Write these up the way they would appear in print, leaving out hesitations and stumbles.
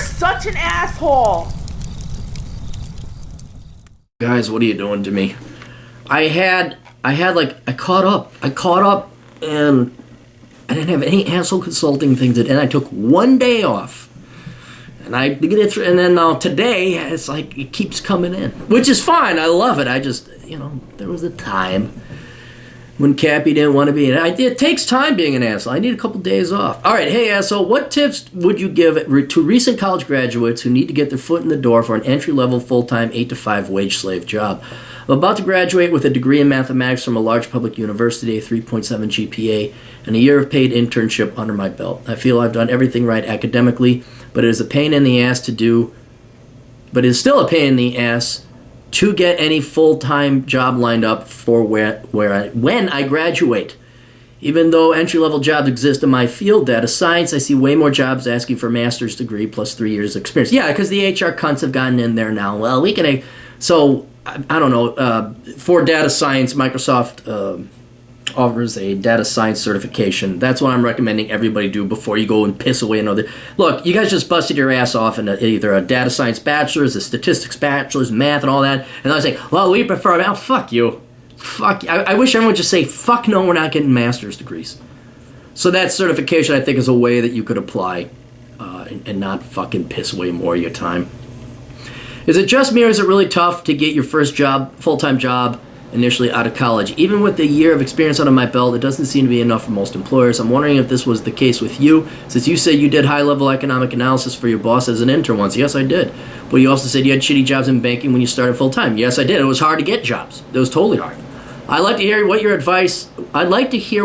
such an asshole. Guys, what are you doing to me? I caught up and I didn't have any asshole consulting things and I took one day off. And I get it through, and then today it's like it keeps coming in, which is fine. I love it. I just, there was a time when Cappy didn't want to be it takes time being an asshole. I need a couple days off. All right, hey asshole, what tips would you give to recent college graduates who need to get their foot in the door for an entry-level full-time 8 to 5 wage slave job? I'm about to graduate with a degree in mathematics from a large public university, a 3.7 GPA, and a year of paid internship under my belt. I feel I've done everything right academically, but it is a pain in the ass to do. But it's still a pain in the ass to get any full-time job lined up for when I graduate. Even though entry-level jobs exist in my field, data science, I see way more jobs asking for a master's degree plus 3 years experience. Yeah, because the HR cunts have gotten in there now. Well, we can... So, I don't know, for data science, Microsoft offers a data science certification. That's what I'm recommending everybody do before you go and piss away another. Look, you guys just busted your ass off in either a data science bachelor's, a statistics bachelor's, math, and all that. And I was like, well, we prefer... Well, fuck you. Fuck. I wish everyone would just say, fuck no, we're not getting master's degrees. So that certification, I think, is a way that you could apply and not fucking piss away more of your time. Is it just me, or is it really tough to get your first job, full-time job, initially out of college? Even with the year of experience under my belt, it doesn't seem to be enough for most employers. I'm wondering if this was the case with you, since you said you did high-level economic analysis for your boss as an intern once. Yes, I did. But you also said you had shitty jobs in banking when you started full-time. Yes, I did. It was hard to get jobs. It was totally hard. I'd like to hear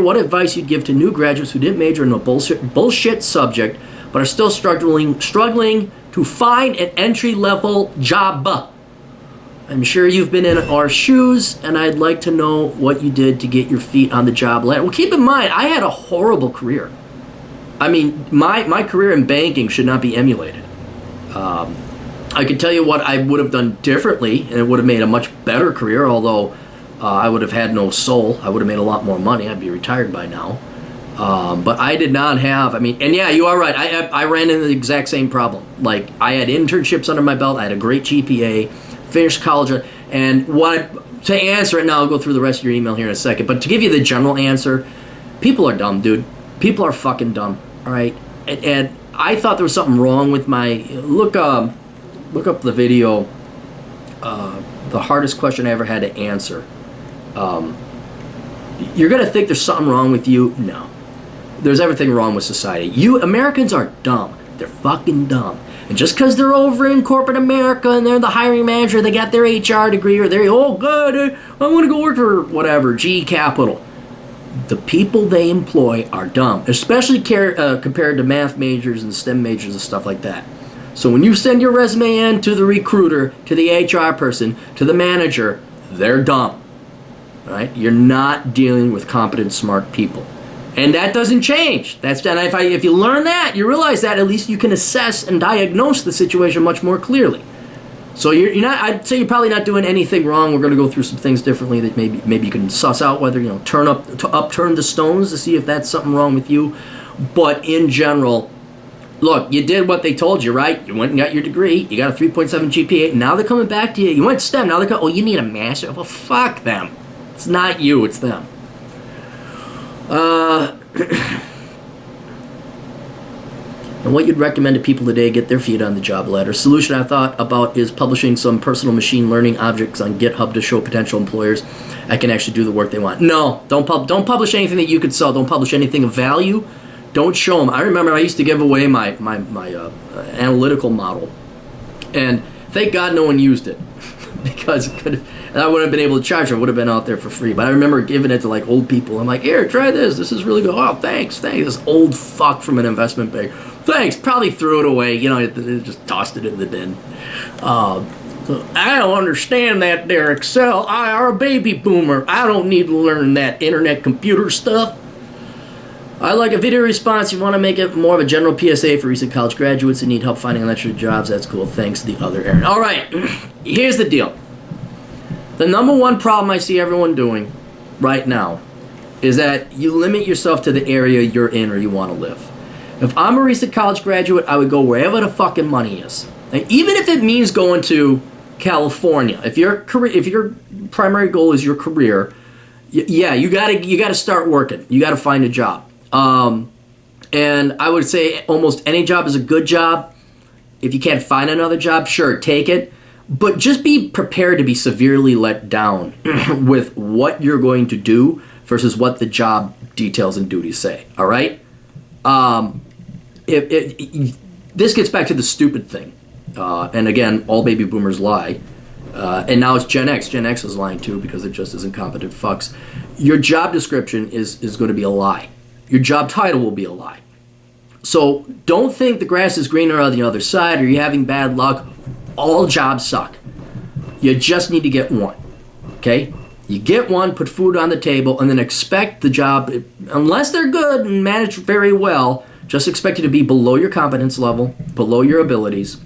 what advice you'd give to new graduates who didn't major in a bullshit subject, but are still struggling to find an entry-level job. I'm sure you've been in our shoes, and I'd like to know what you did to get your feet on the job ladder. Well, keep in mind, I had a horrible career. I mean, my career in banking should not be emulated. I could tell you what I would have done differently, and it would have made a much better career, although I would have had no soul. I would have made a lot more money. I'd be retired by now. But I did not have, and yeah, you are right. I ran into the exact same problem. Like, I had internships under my belt. I had a great GPA, finished college, and to answer it now, I'll go through the rest of your email here in a second. But to give you the general answer, people are dumb, dude. People are fucking dumb, all right? And I thought there was something wrong with my, look up the video, the hardest question I ever had to answer. You're going to think there's something wrong with you. No. There's everything wrong with society. You Americans are dumb. They're fucking dumb. And just because they're over in corporate America and they're the hiring manager, they got their HR degree, or they're, oh, good, I want to go work for whatever, G Capital. The people they employ are dumb, especially compared to math majors and STEM majors and stuff like that. So when you send your resume in to the recruiter, to the HR person, to the manager, they're dumb. All right? You're not dealing with competent, smart people. And that doesn't change. If you learn that, you realize that at least you can assess and diagnose the situation much more clearly. So you're not. I'd say you're probably not doing anything wrong. We're going to go through some things differently that maybe you can suss out whether upturn the stones to see if that's something wrong with you. But in general, look, you did what they told you, right? You went and got your degree. You got a 3.7 GPA. Now they're coming back to you. You went STEM. Now they're going, oh, you need a master. Well, fuck them. It's not you. It's them. And what you'd recommend to people today get their feet on the job ladder. Solution I thought about is publishing some personal machine learning objects on GitHub to show potential employers I can actually do the work they want. No, don't publish anything that you could sell. Don't publish anything of value. Don't show them. I remember I used to give away my analytical model, and thank God no one used it because I wouldn't have been able to charge it. It would have been out there for free. But I remember giving it to like old people. I'm like, here, try this. This is really good. Oh, thanks. This old fuck from an investment bank. Thanks. Probably threw it away. Just tossed it in the bin. I don't understand that there, Excel. I are a baby boomer. I don't need to learn that internet computer stuff. I like a video response. You want to make it more of a general PSA for recent college graduates who need help finding electric jobs. That's cool. Thanks, the other Aaron. All right. Here's the deal. The number one problem I see everyone doing right now is that you limit yourself to the area you're in or you want to live. If I'm a recent college graduate, I would go wherever the fucking money is. And even if it means going to California, if your primary goal is your career, you gotta start working. You gotta find a job. And I would say almost any job is a good job. If you can't find another job, sure, take it. But just be prepared to be severely let down with what you're going to do versus what the job details and duties say. All right? This gets back to the stupid thing. And again, all baby boomers lie. And now it's Gen X. Gen X is lying too because it just isn't competent fucks. Your job description is going to be a lie. Your job title will be a lie. So don't think the grass is greener on the other side or you're having bad luck. All jobs suck. You just need to get one. Okay? You get one, put food on the table, and then expect the job, unless they're good and managed very well, just expect it to be below your competence level, below your abilities,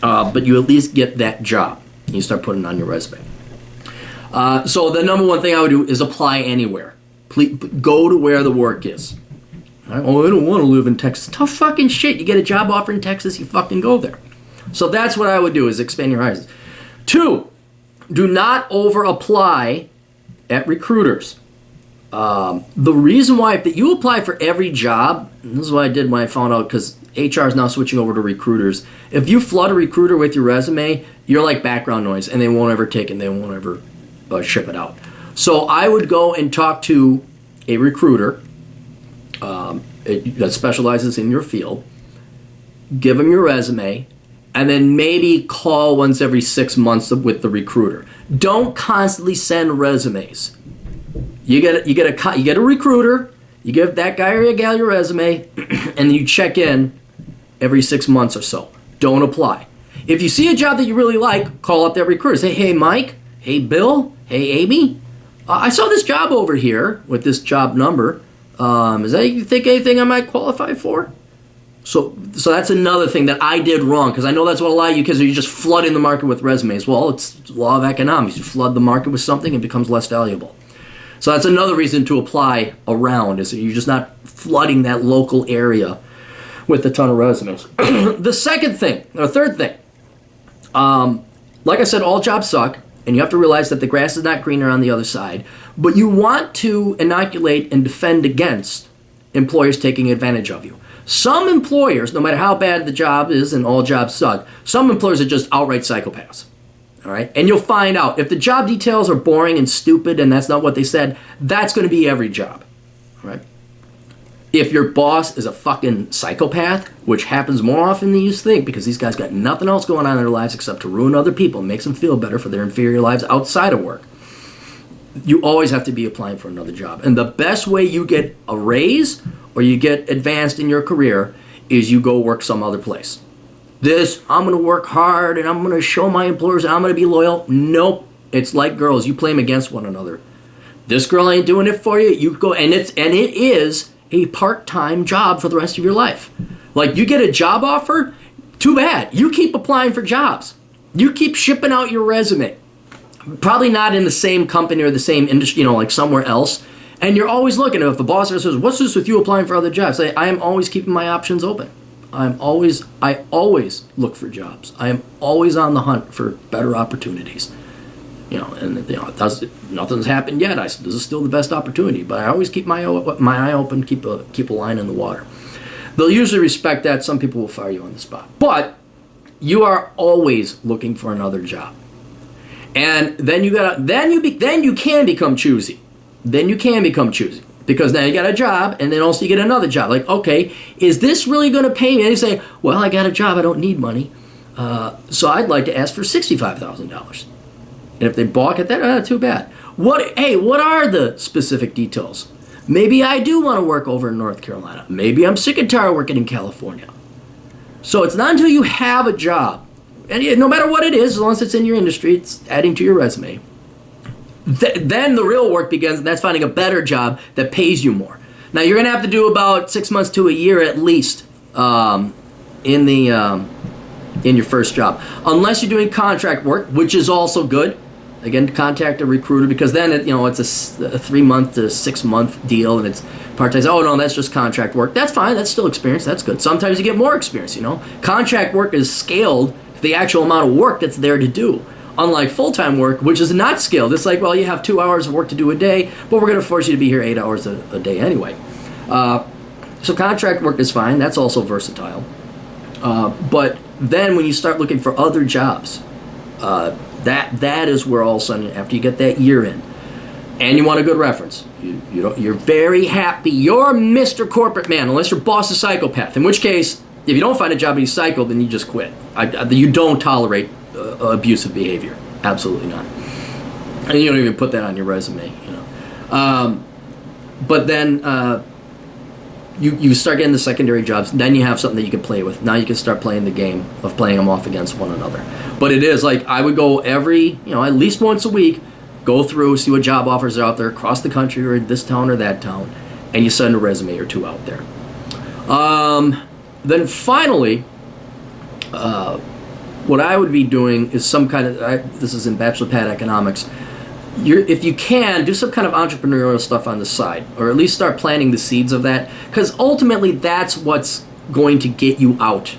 but you at least get that job. You start putting it on your resume. So the number one thing I would do is apply anywhere. Please, go to where the work is. Oh, I don't want to live in Texas. Tough fucking shit. You get a job offer in Texas, you fucking go there. So that's what I would do, is expand your horizons. 2, do not over-apply at recruiters. The reason why, if you apply for every job, and this is what I did when I found out, because HR is now switching over to recruiters. If you flood a recruiter with your resume, you're like background noise, and they won't ever take it, they won't ever ship it out. So I would go and talk to a recruiter that specializes in your field, give them your resume, and then maybe call once every 6 months with the recruiter. Don't constantly send resumes. You get a recruiter, you give that guy or gal your resume, and then you check in every 6 months or so. Don't apply. If you see a job that you really like, call up that recruiter. Say, hey, Mike. Hey, Bill. Hey, Amy. I saw this job over here with this job number. Is that, you think, anything I might qualify for? So that's another thing that I did wrong, because I know that's what a lot of you kids are. You just flooding the market with resumes. Well, it's law of economics. You flood the market with something, it becomes less valuable. So that's another reason to apply around, is that you're just not flooding that local area with a ton of resumes. The third thing, like I said, all jobs suck, and you have to realize that the grass is not greener on the other side, but you want to inoculate and defend against employers taking advantage of you. Some employers, no matter how bad the job is, and all jobs suck, some employers are just outright psychopaths. All right? And you'll find out. If the job details are boring and stupid and that's not what they said, that's going to be every job. All right? If your boss is a fucking psychopath, which happens more often than you think, because these guys got nothing else going on in their lives except to ruin other people and makes them feel better for their inferior lives outside of work, you always have to be applying for another job. And the best way you get a raise or you get advanced in your career is you go work some other place. I'm going to work hard and I'm going to show my employers I'm going to be loyal. Nope. It's like girls. You play them against one another. This girl ain't doing it for you. You go, and it is a part-time job for the rest of your life. Like, you get a job offer, too bad. You keep applying for jobs. You keep shipping out your resume. Probably not in the same company or the same industry, like somewhere else. And you're always looking. If the boss says, what's this with you applying for other jobs? I am always keeping my options open. I always look for jobs. I am always on the hunt for better opportunities. Nothing's happened yet. This is still the best opportunity, but I always keep my eye open, keep a line in the water. They'll usually respect that. Some people will fire you on the spot, but you are always looking for another job. And then you can become choosy. Then you can become choosy. Because now you got a job, and then also you get another job. Like, okay, is this really going to pay me? And you say, well, I got a job, I don't need money, so I'd like to ask for $65,000. And if they balk at that, too bad. What are the specific details? Maybe I do want to work over in North Carolina. Maybe I'm sick and tired of working in California. So it's not until you have a job, and no matter what it is, as long as it's in your industry, it's adding to your resume, then the real work begins, and that's finding a better job that pays you more. Now, you're going to have to do about 6 months to a year at least in your first job. Unless you're doing contract work, which is also good. Again, contact a recruiter, because then it's a 3-month to 6-month deal, and it's part-time. Oh no, that's just contract work. That's fine. That's still experience. That's good. Sometimes you get more experience. Contract work is scaled to the actual amount of work that's there to do. Unlike full-time work, which is not scaled. It's like, well, you have 2 hours of work to do a day, but we're going to force you to be here 8 hours a day anyway. So contract work is fine. That's also versatile. But then when you start looking for other jobs, that is where all of a sudden, after you get that year in, and you want a good reference, you're very happy. You're Mr. Corporate Man, unless your boss is a psychopath. In which case, if you don't find a job and you psycho, then you just quit. You don't tolerate abusive behavior. Absolutely not. And you don't even put that on your resume. But then you start getting the secondary jobs. Then you have something that you can play with. Now you can start playing the game of playing them off against one another. But it is like, I would go every, at least once a week, go through, see what job offers are out there across the country or in this town or that town, and you send a resume or two out there. Then finally, what I would be doing is some kind of, this is in Bachelor Pad Economics, if you can, do some kind of entrepreneurial stuff on the side, or at least start planting the seeds of that, because ultimately that's what's going to get you out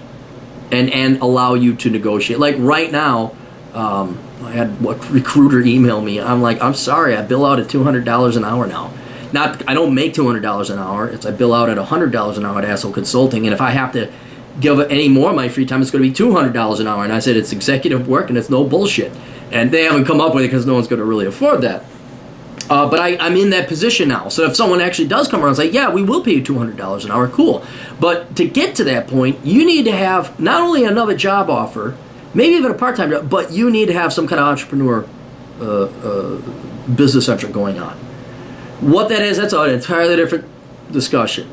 and allow you to negotiate. Like right now, I had a recruiter email me. I'm like, I'm sorry, I bill out at $200 an hour now. I don't make $200 an hour. I bill out at $100 an hour at Asshole Consulting, and if I have to give any more of my free time, it's going to be $200 an hour. And I said, it's executive work and it's no bullshit. And they haven't come up with it because no one's going to really afford that. But I'm in that position now. So if someone actually does come around and say, yeah, we will pay you $200 an hour, cool. But to get to that point, you need to have not only another job offer, maybe even a part-time job, but you need to have some kind of entrepreneur business venture going on. What that is, that's an entirely different discussion.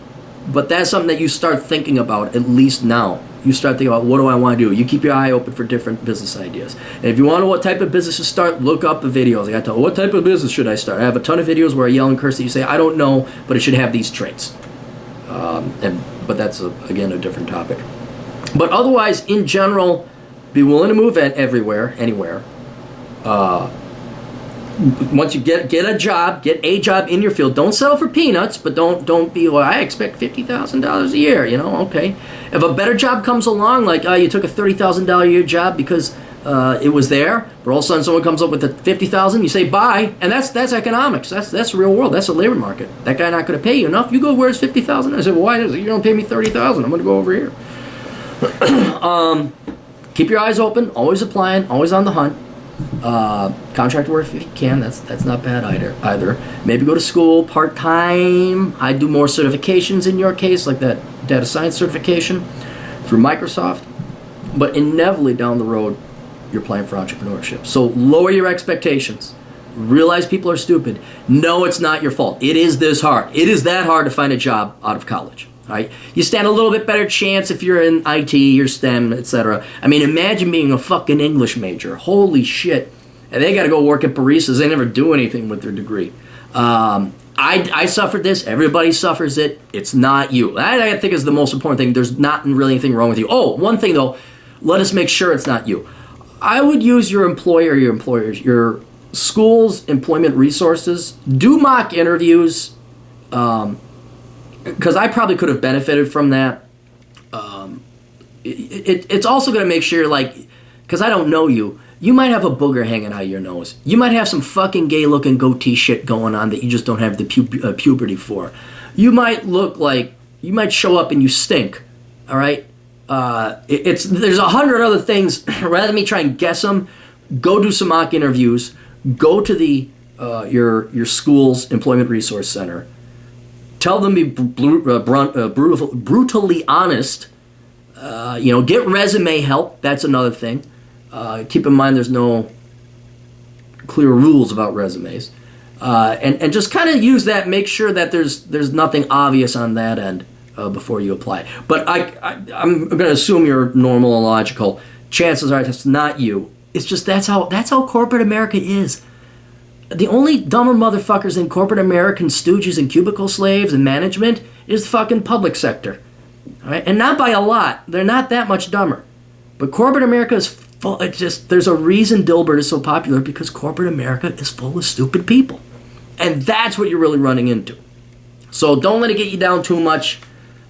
But that's something that you start thinking about, at least now. You start thinking about, what do I want to do? You keep your eye open for different business ideas. And if you want to know what type of business to start, look up the videos. I got to tell, what type of business should I start? I have a ton of videos where I yell and curse that you say, I don't know, but it should have these traits. But that's, again, a different topic. But otherwise, in general, be willing to move anywhere. Once you get a job in your field. Don't settle for peanuts, but don't be, well, I expect $50,000 a year, okay. If a better job comes along, like you took a $30,000 a year job because it was there, but all of a sudden someone comes up with a $50,000, you say bye, and that's economics. That's real world. That's a labor market. That guy not going to pay you enough. You go, where's $50,000? I said, well, why is it you don't pay me $30,000? I'm going to go over here. Keep your eyes open. Always applying. Always on the hunt. Contract work if you can. That's not bad either. Maybe go to school part-time. I do more certifications in your case, like that data science certification through Microsoft. But inevitably down the road, you're playing for entrepreneurship. So lower your expectations. Realize people are stupid. No, it's not your fault. It is this hard. It is that hard to find a job out of college. All right? You stand a little bit better chance if you're in IT or STEM, etc. I mean, imagine being a fucking English major. Holy shit. And they got to go work at baristas. They never do anything with their degree. I suffered this. Everybody suffers it. It's not you. That, I think, is the most important thing. There's not really anything wrong with you. Oh, one thing, though. Let us make sure it's not you. I would use your employer, your employers, your school's employment resources. Do mock interviews. Because I probably could have benefited from that. It's also going to make sure, because I don't know you, you might have a booger hanging out of your nose. You might have some fucking gay-looking goatee shit going on that you just don't have the puberty for. You might you might show up and you stink, all right? There's 100 other things. Rather than me try and guess them, go do some mock interviews. Go to your school's employment resource center. Tell them to be brutally honest. Get resume help. That's another thing. Keep in mind there's no clear rules about resumes. And just kind of use that. Make sure that there's nothing obvious on that end before you apply. But I'm going to assume you're normal and logical. Chances are that's not you. It's just that's how corporate America is. The only dumber motherfuckers in corporate American stooges and cubicle slaves and management is the fucking public sector. All right? And not by a lot. They're not that much dumber. But corporate America is full. It's just there's a reason Dilbert is so popular because corporate America is full of stupid people, and that's what you're really running into. So don't let it get you down too much.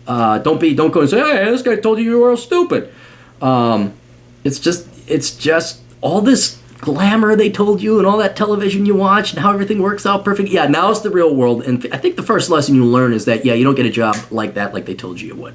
Don't go and say, "Hey, this guy told you were all stupid." It's just all this glamour they told you and all that television you watch and how everything works out perfect. Yeah, now it's the real world, and I think the first lesson you learn is that you don't get a job like that like they told you would.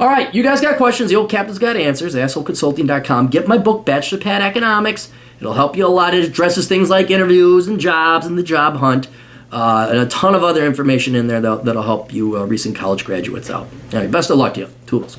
All right, you guys got questions? The old Captain's got answers. AssholeConsulting.com. Get my book, Bachelor Pad Economics. It'll help you a lot. It addresses things like interviews and jobs and the job hunt, and a ton of other information in there that'll help you recent college graduates out. All right, best of luck to you. Toodles.